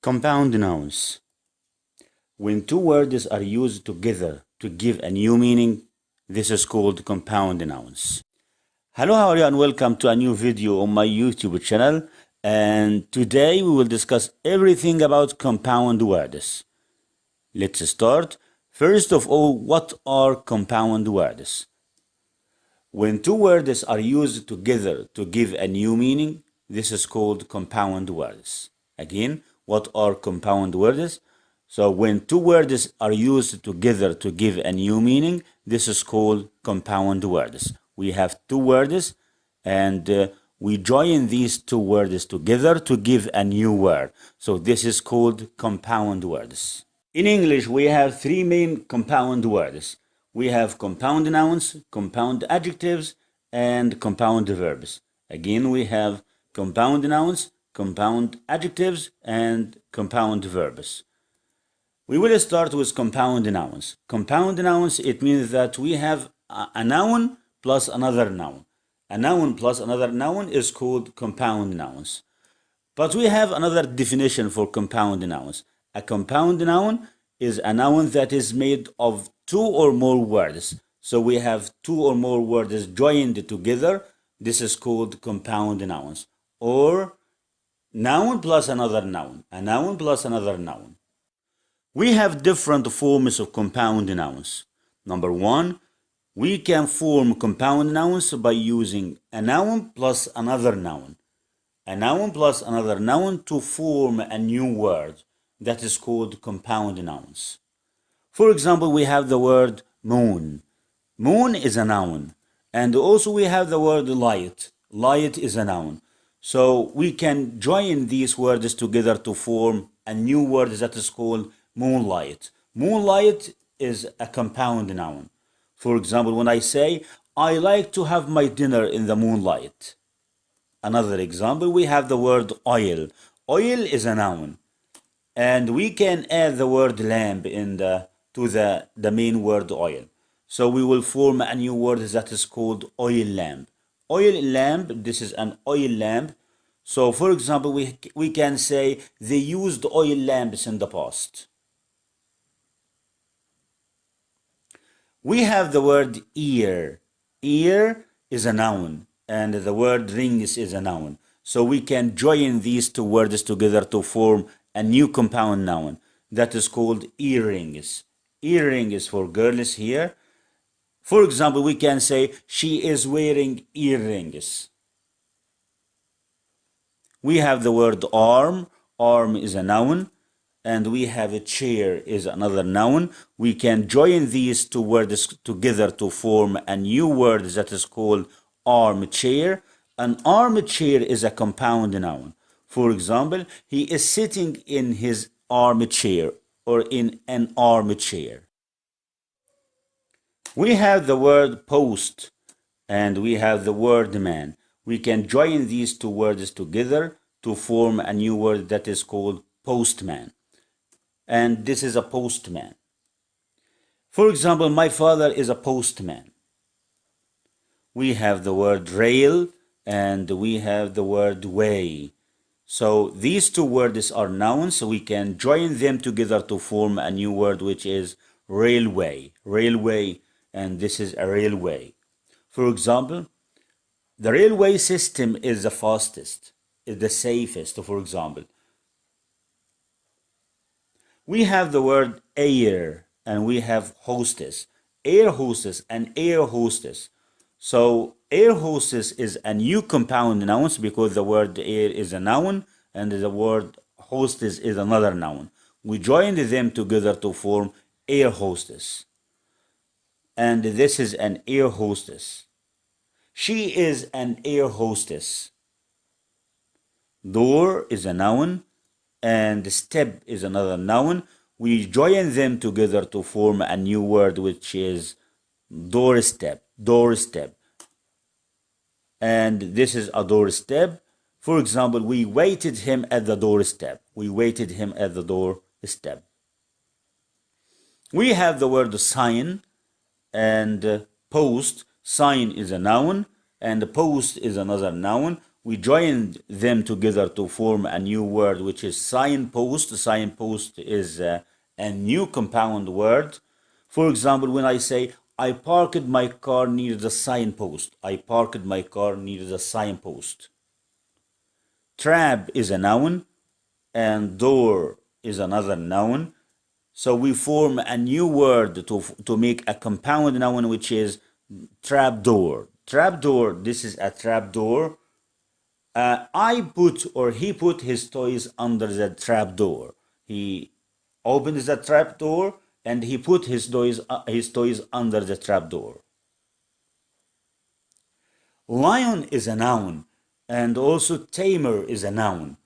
Compound nouns. When two words are used together to give a new meaning, this is called compound nouns. Hello, how are you, and welcome to a new video on my YouTube channel. And today we will discuss everything about compound words. Let's start. First of all, what are compound words? When two words are used together to give a new meaning, this is called compound words. Again, what are compound words? So when two words are used together to give a new meaning, this is called compound words. We have two words and we join these two words together to give a new word. So this is called compound words. In English, we have three main compound words. We have compound nouns, compound adjectives, and compound verbs. Again, we have compound nouns, compound adjectives, and compound verbs. We will start with compound nouns. Compound nouns, it means that we have a noun plus another noun. A noun plus another noun is called compound nouns. But we have another definition for compound nouns. A compound noun is a noun that is made of two or more words. So we have two or more words joined together. This is called compound nouns. Or noun plus another noun. A noun plus another noun. We have different forms of compound nouns. Number one, we can form compound nouns by using a noun plus another noun. A noun plus another noun to form a new word. That is called compound nouns. For example, we have the word moon. Moon is a noun. And also we have the word light. Light is a noun. So we can join these words together to form a new word that is called moonlight. Moonlight is a compound noun. For example, when I say, I like to have my dinner in the moonlight. Another example, we have the word oil. Oil is a noun. And we can add the word lamp to the main word oil. So we will form a new word that is called oil lamp. Oil lamp, this is an oil lamp. So for example, we can say they used oil lamps in the past. We have the word ear. Ear is a noun, and the word rings is a noun. So we can join these two words together to form a new compound noun that is called earrings. Earrings for girls here. For example, we can say she is wearing earrings. We have the word arm. Arm is a noun. And we have a chair is another noun. We can join these two words together to form a new word that is called armchair. An armchair is a compound noun. For example, he is sitting in his armchair or in an armchair. We have the word post and we have the word man. We can join these two words together to form a new word that is called postman. And this is a postman. For example, my father is a postman. We have the word rail and we have the word way. So these two words are nouns, so we can join them together to form a new word which is railway. Railway, and this is a railway. For example, the railway system is the fastest, is the safest, for example. We have the word air and we have hostess. Air hostess and air hostess. So air hostess is a new compound noun because the word air is a noun and the word hostess is another noun. We joined them together to form air hostess. And this is an air hostess. She is an air hostess. Door is a noun and step is another noun. We join them together to form a new word which is doorstep. Doorstep. And this is a doorstep. For example, we waited him at the doorstep. We waited him at the doorstep. We have the word sign and post. Sign is a noun and post is another noun. we joined them together to form a new word, which is signpost. Signpost is a new compound word. For example, when I say, I parked my car near the signpost. I parked my car near the signpost. Trap is a noun, and door is another noun. So we form a new word to make a compound noun, which is trapdoor. Trapdoor, this is a trapdoor. I put, or he put his toys under the trapdoor. He opened the trapdoor and he put his toys under the trapdoor. Lion is a noun, and also tamer is a noun.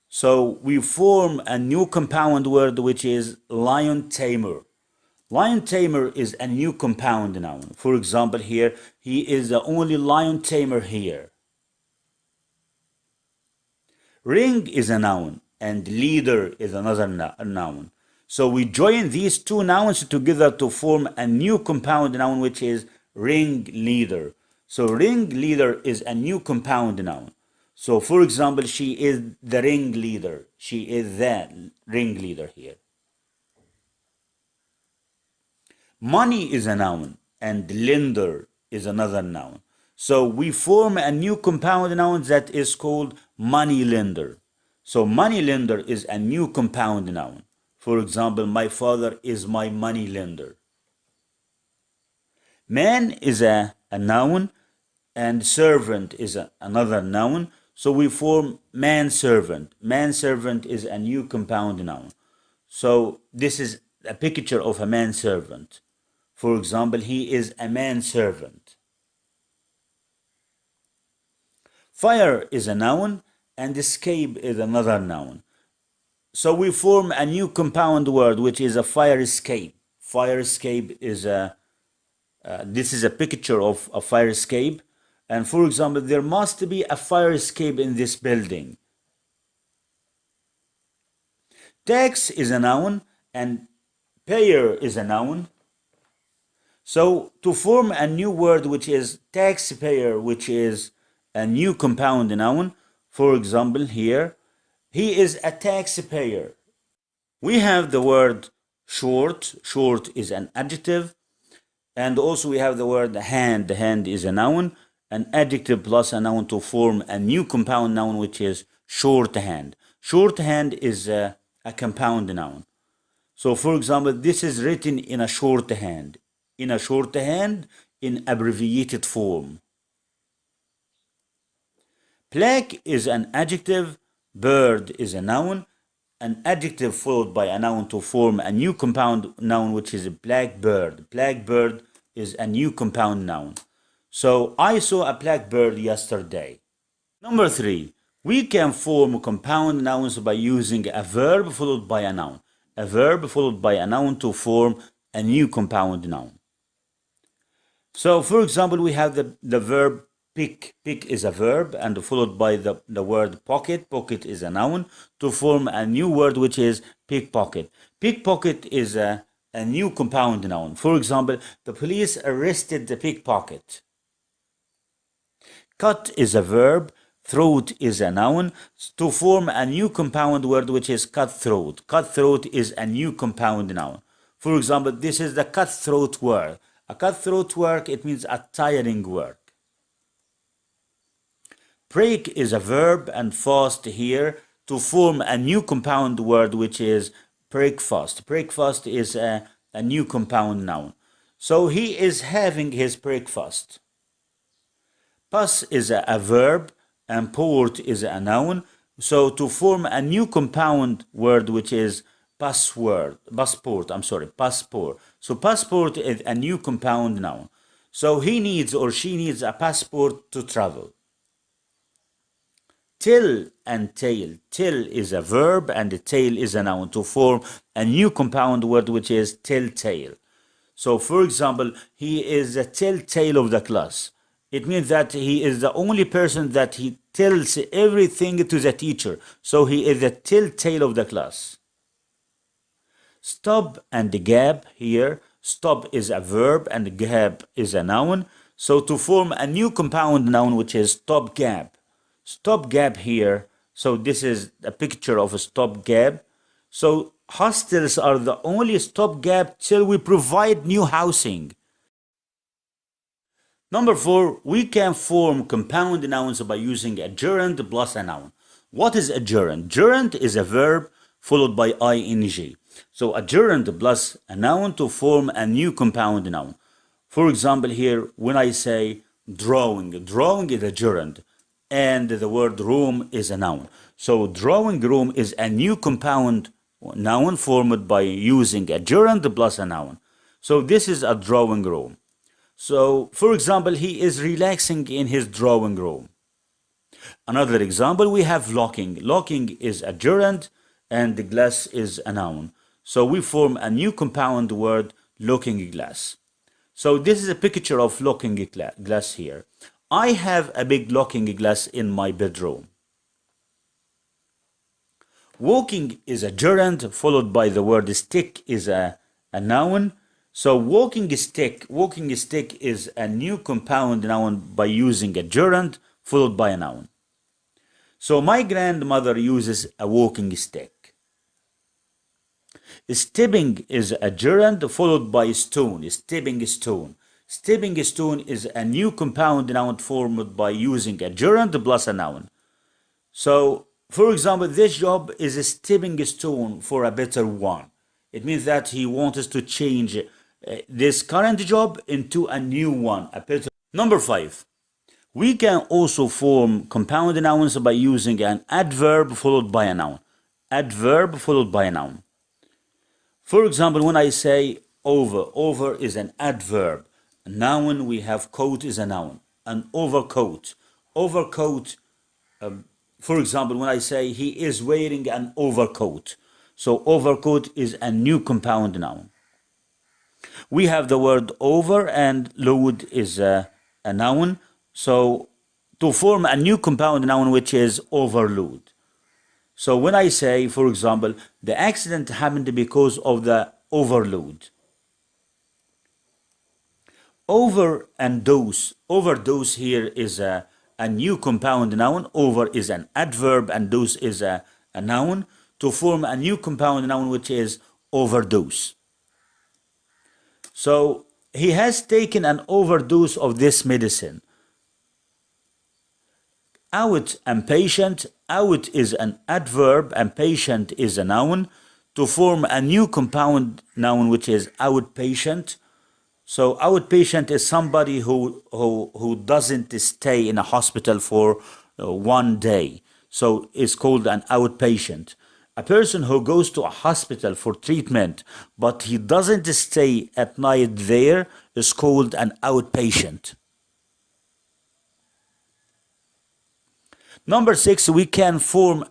So we form a new compound word, which is lion tamer. Lion tamer is a new compound noun. For example, here, he is the only lion tamer here. Ring is a noun, and leader is another noun. So we join these two nouns together to form a new compound noun, which is ring leader. So ring leader is a new compound noun. So for example, she is the ring leader. She is the ring leader here. Money is a noun, and lender is another noun. So we form a new compound noun that is called money lender. So money lender is a new compound noun. For example, my father is my money lender. Man is a noun, and servant is another noun. So we form manservant. Manservant is a new compound noun. So this is a picture of a manservant. For example, he is a manservant. Fire is a noun, and escape is another noun. So we form a new compound word, which is a fire escape. Fire escape is this is a picture of a fire escape. And for example, there must be a fire escape in this building. Tax is a noun, and payer is a noun. So to form a new word, which is taxpayer, which is a new compound noun, for example, here, he is a taxpayer. We have the word short. Short is an adjective. And also we have the word hand. The hand is a noun. An adjective plus a noun to form a new compound noun, which is shorthand. Shorthand is a compound noun. So for example, this is written in a shorthand. In a shorthand, in abbreviated form. Black is an adjective. Bird is a noun. An adjective followed by a noun to form a new compound noun, which is a blackbird. Blackbird is a new compound noun. So I saw a blackbird yesterday. Number 3, we can form compound nouns by using a verb followed by a noun. A verb followed by a noun to form a new compound noun. So for example, we have the verb pick. Pick is a verb, and followed by the word pocket. Pocket is a noun to form a new word, which is pickpocket. Pickpocket is a new compound noun. For example, the police arrested the pickpocket. Cut is a verb. Throat is a noun to form a new compound word, which is cutthroat. Cutthroat is a new compound noun. For example, this is the cutthroat work. A cutthroat work, it means a tiring work. Break is a verb, and fast here to form a new compound word, which is breakfast. Breakfast is a new compound noun. So he is having his breakfast. Pass is a verb, and port is a noun. So to form a new compound word, which is passport. So passport is a new compound noun. So he needs or she needs a passport to travel. Tell and tale. Tell is a verb, and tail is a noun to form a new compound word, which is telltale. So for example, he is the telltale of the class. It means that he is the only person that he tells everything to the teacher. So he is the telltale of the class. Stop and gap here. Stop is a verb and gap is a noun. So to form a new compound noun, which is stopgap. Stopgap here. So this is a picture of a stopgap. So hostels are the only stopgap till we provide new housing. Number 4, we can form compound nouns by using a gerund plus a noun. What is a gerund? Gerund is a verb followed by ing. So a gerund plus a noun to form a new compound noun. For example, here when I say drawing, drawing is a gerund and the word room is a noun. So drawing room is a new compound noun formed by using a gerund plus a noun. So this is a drawing room. So, for example, he is relaxing in his drawing room. Another example, we have locking. Locking is a gerund and the glass is a noun. So we form a new compound word, looking glass. So this is a picture of looking glass here. I have a big looking glass in my bedroom. Walking is a gerund followed by the word stick is a noun. So walking stick is a new compound noun by using a gerund followed by a noun. So my grandmother uses a walking stick. Stepping is a gerund followed by stone, stepping stone. Stepping stone is a new compound noun formed by using a gerund plus a noun. So, for example, this job is a stepping stone for a better one. It means that he wants to change this current job into a new one, a better. Number 5, we can also form compound nouns by using an adverb followed by a noun. Adverb followed by a noun. For example, when I say over, over is an adverb. A noun, we have coat is a noun. An overcoat. Overcoat, for example, when I say he is wearing an overcoat. So overcoat is a new compound noun. We have the word over and load is a noun. So to form a new compound noun which is overload. So when I say, for example, the accident happened because of the overload. Over and dose. Overdose here is a new compound noun. Over is an adverb and dose is a noun. To form a new compound noun which is overdose. So he has taken an overdose of this medicine. Out and patient. Out is an adverb and patient is a noun. To form a new compound noun which is outpatient. So outpatient is somebody who doesn't stay in a hospital for 1 day. So it's called an outpatient. A person who goes to a hospital for treatment, but he doesn't stay at night there, is called an outpatient. Number 6, we can form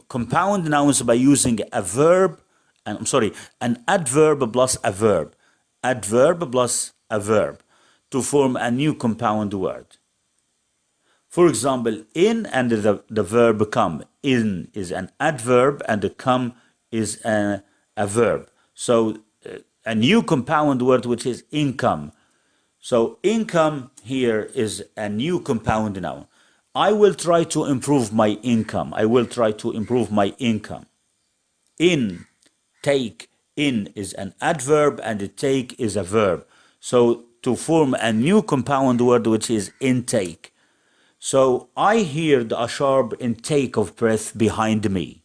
compound nouns by using a verb, an adverb plus a verb. Adverb plus a verb to form a new compound word. For example, in and the verb come. In is an adverb and the come is a verb. So a new compound word which is income. So income here is a new compound noun. I will try to improve my income. I will try to improve my income. In, take. In is an adverb and the take is a verb. So to form a new compound word which is intake. So I heard a sharp intake of breath behind me.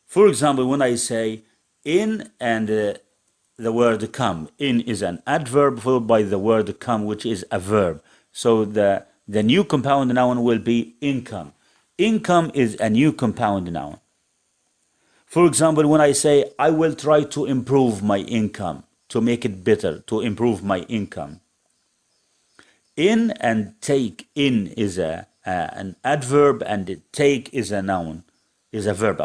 For example, when I say in and the word come. In is an adverb followed by the word come which is a verb. So the new compound noun will be income. Income is a new compound noun. For example, when I say I will try to improve my income, to make it better, to improve my income. In and take. In is an adverb and take is a noun, is a verb,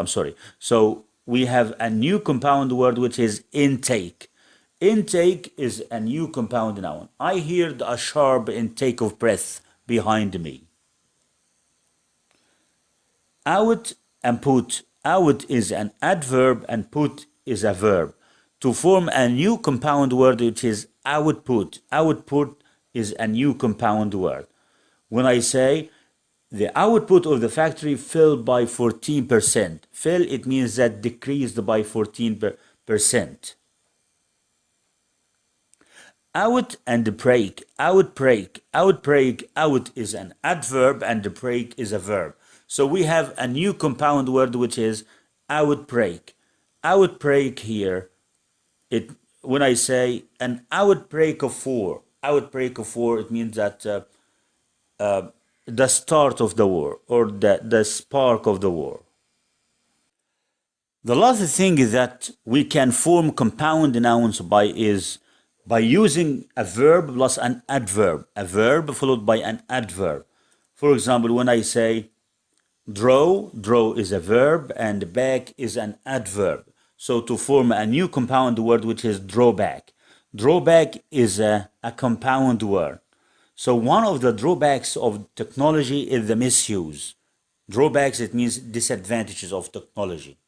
So we have a new compound word which is intake. Intake is a new compound noun. I heard a sharp intake of breath behind me. Out and put. Out is an adverb and put is a verb. To form a new compound word which is output. Output is a new compound word. When I say the output of the factory fell by 14%. Fell, it means that decreased by 14%. Out and break, outbreak, outbreak, out is an adverb and break is a verb. So we have a new compound word which is outbreak. Outbreak here, when I say an outbreak of war, it means that the start of the war or the spark of the war. The last thing is that we can form compound nouns by using a verb plus an adverb, a verb followed by an adverb. For example, when I say draw, draw is a verb and back is an adverb. So to form a new compound word which is drawback. Drawback is a compound word. So one of the drawbacks of technology is the misuse. Drawbacks, it means disadvantages of technology.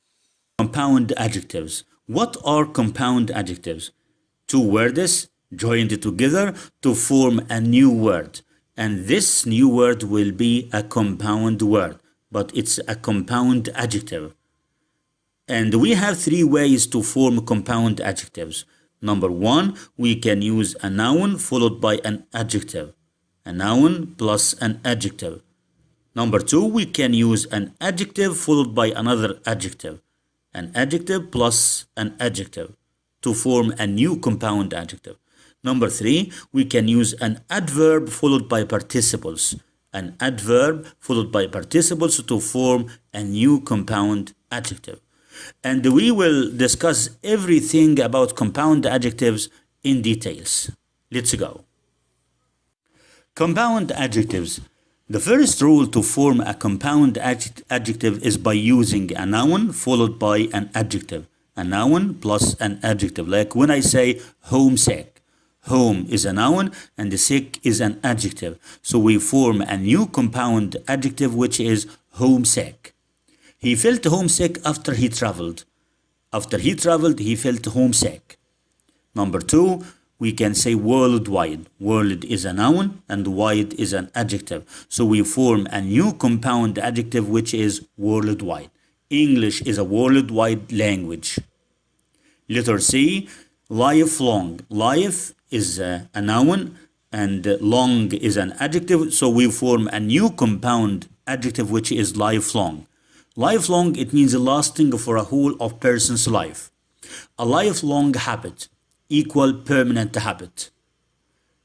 Compound adjectives. What are compound adjectives? Two words joined together to form a new word. And this new word will be a compound word, but it's a compound adjective. And we have three ways to form compound adjectives. Number one, we can use a noun followed by an adjective. A noun plus an adjective. Number two, we can use an adjective followed by another adjective. An adjective plus an adjective to form a new compound adjective. Number three, we can use an adverb followed by participles. An adverb followed by participles to form a new compound adjective. And we will discuss everything about compound adjectives in details. Let's go. Compound adjectives. The first rule to form a compound adjective is by using a noun followed by an adjective. A noun plus an adjective. Like when I say homesick. Home is a noun and sick is an adjective. So we form a new compound adjective which is homesick. He felt homesick after he traveled. After he traveled, he felt homesick. Number two, we can say worldwide. World is a noun and wide is an adjective. So we form a new compound adjective which is worldwide. English is a worldwide language. Letter C, lifelong. Life is a noun and long is an adjective. So we form a new compound adjective which is lifelong. Lifelong, it means lasting for a whole of person's life. A lifelong habit equal permanent habit.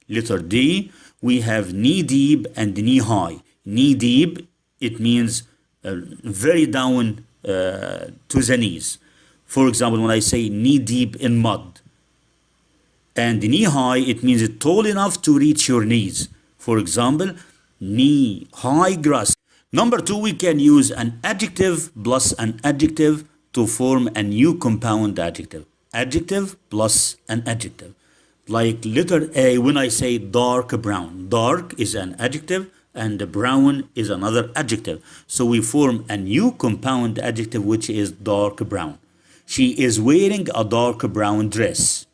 Letter D, we have knee deep and knee high. Knee deep, it means very down to the knees. For example, when I say knee deep in mud. And knee high, it means tall enough to reach your knees. For example, knee high grass. Number two, we can use an adjective plus an adjective to form a new compound adjective. Adjective plus an adjective. Like letter A, when I say dark brown. Dark is an adjective and brown is another adjective. So we form a new compound adjective which is dark brown. She is wearing a dark brown dress.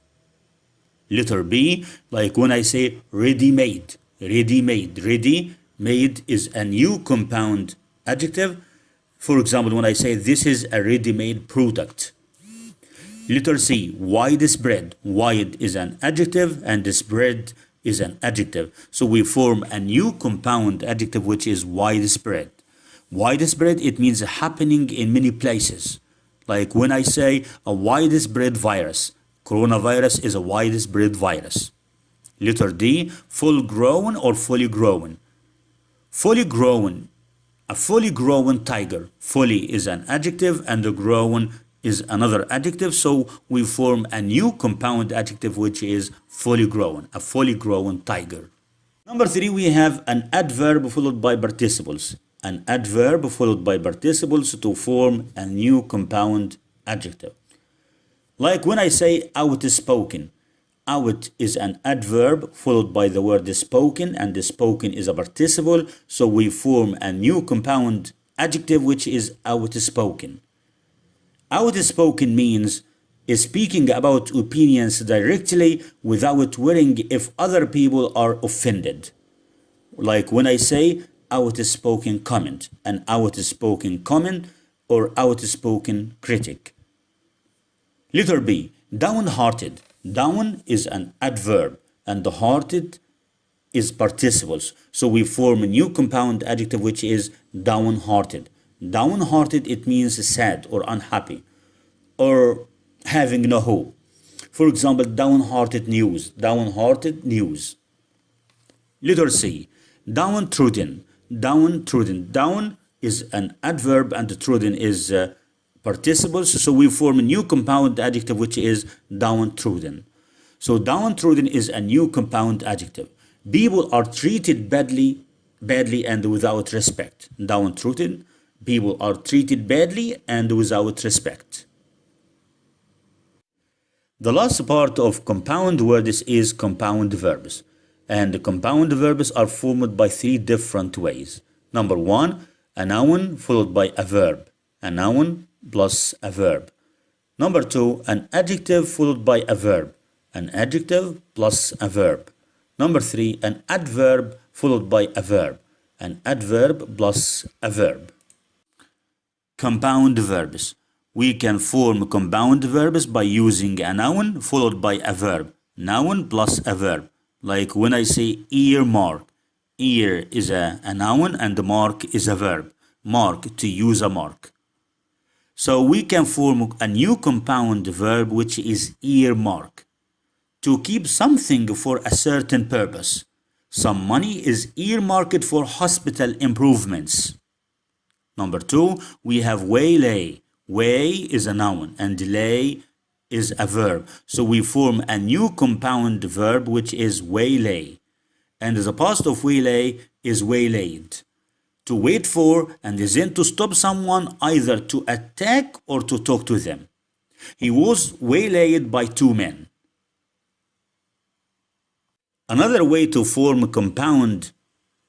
Letter B, like when I say ready-made. Ready-made. Ready-made is a new compound adjective. For example, when I say this is a ready-made product. Letter C, widespread. Wide is an adjective and spread is an adjective. So we form a new compound adjective which is widespread. Widespread, it means happening in many places. Like when I say a widespread virus. Coronavirus is a widespread virus. Letter D, full grown or fully grown. Fully grown, a fully grown tiger. Fully is an adjective and the grown is another adjective. So we form a new compound adjective which is fully grown, a fully grown tiger. Number three, we have an adverb followed by participles. An adverb followed by participles to form a new compound adjective. Like when I say outspoken. Out is an adverb followed by the word spoken and the spoken is a participle. So we form a new compound adjective which is outspoken. Outspoken means speaking about opinions directly without worrying if other people are offended. Like when I say outspoken comment, an outspoken comment or outspoken critic. Letter B, downhearted. Down is an adverb and the hearted is participles. So we form a new compound adjective which is downhearted. Downhearted, it means sad or unhappy or having no hope. For example, downhearted news. Downhearted news. Letter C, downtrodden. Downtrodden. Down is an adverb and trodden is participles. So we form a new compound adjective which is downtrodden. So downtrodden is a new compound adjective. People are treated badly and without respect. Downtrodden. People are treated badly and without respect. The last part of compound words is compound verbs. And the compound verbs are formed by three different ways. Number one, a noun followed by a verb. A noun plus a verb. Number two, an adjective followed by a verb. An adjective plus a verb. Number three, an adverb followed by a verb. An adverb plus a verb. Compound verbs. We can form compound verbs by using a noun followed by a verb. Noun plus a verb. Like when I say earmark. Ear is a noun and mark is a verb. Mark, to use a mark. So we can form a new compound verb which is earmark. To keep something for a certain purpose. Some money is earmarked for hospital improvements. Number two, we have waylay. Way is a noun and lay is a verb. So we form a new compound verb which is waylay. And the past of waylay is waylaid. To wait for and then to stop someone either to attack or to talk to them. He was waylaid by two men. Another way to form compound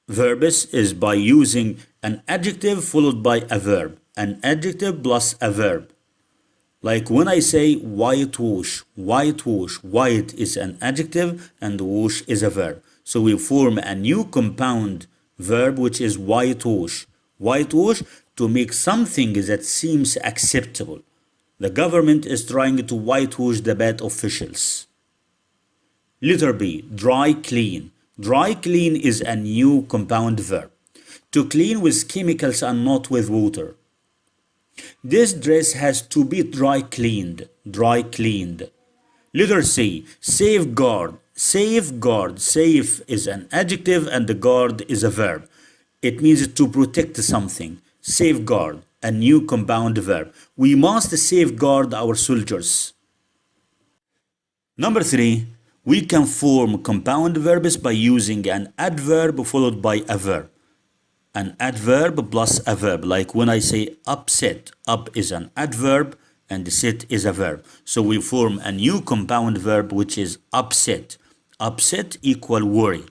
verbs is by using an adjective followed by a verb. An adjective plus a verb. Like when I say whitewash. Whitewash. White is an adjective and wash is a verb. So we form a new compound verb which is whitewash. Whitewash, to make something that seems acceptable. The government is trying to whitewash the bad officials. Letter B, dry clean. Dry clean is a new compound verb. To clean with chemicals and not with water. This dress has to be dry cleaned. Dry cleaned. Letter C, safeguard. Safeguard. Safe is an adjective and the guard is a verb. It means to protect something. Safeguard, a new compound verb. We must safeguard our soldiers. Number three, we can form compound verbs by using an adverb followed by a verb. An adverb plus a verb. Like when I say upset. Up is an adverb and set is a verb. So we form a new compound verb which is upset. Upset equal worry.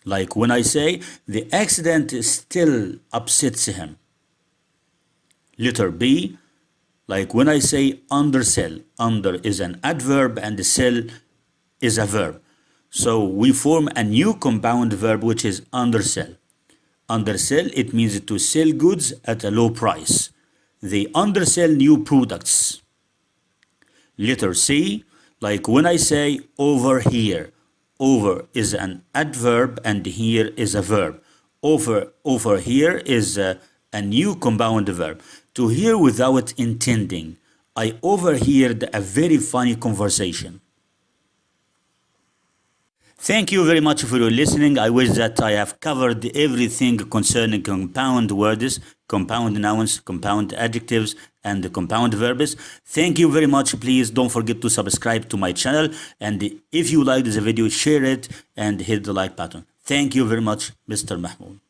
Like when I say the accident still upsets him. Letter B. Like when I say undersell. Under is an adverb and sell is a verb. So we form a new compound verb which is undersell. Undersell, it means to sell goods at a low price. They undersell new products. Letter C, like when I say over here. Over is an adverb and here is a verb. Over here is a new compound verb. To hear without intending. I overheard a very funny conversation. Thank you very much for your listening. I wish that I have covered everything concerning compound words, compound nouns, compound adjectives, and compound verbs. Thank you very much. Please don't forget to subscribe to my channel. And if you liked the video, share it and hit the like button. Thank you very much, Mr. Mahmoud.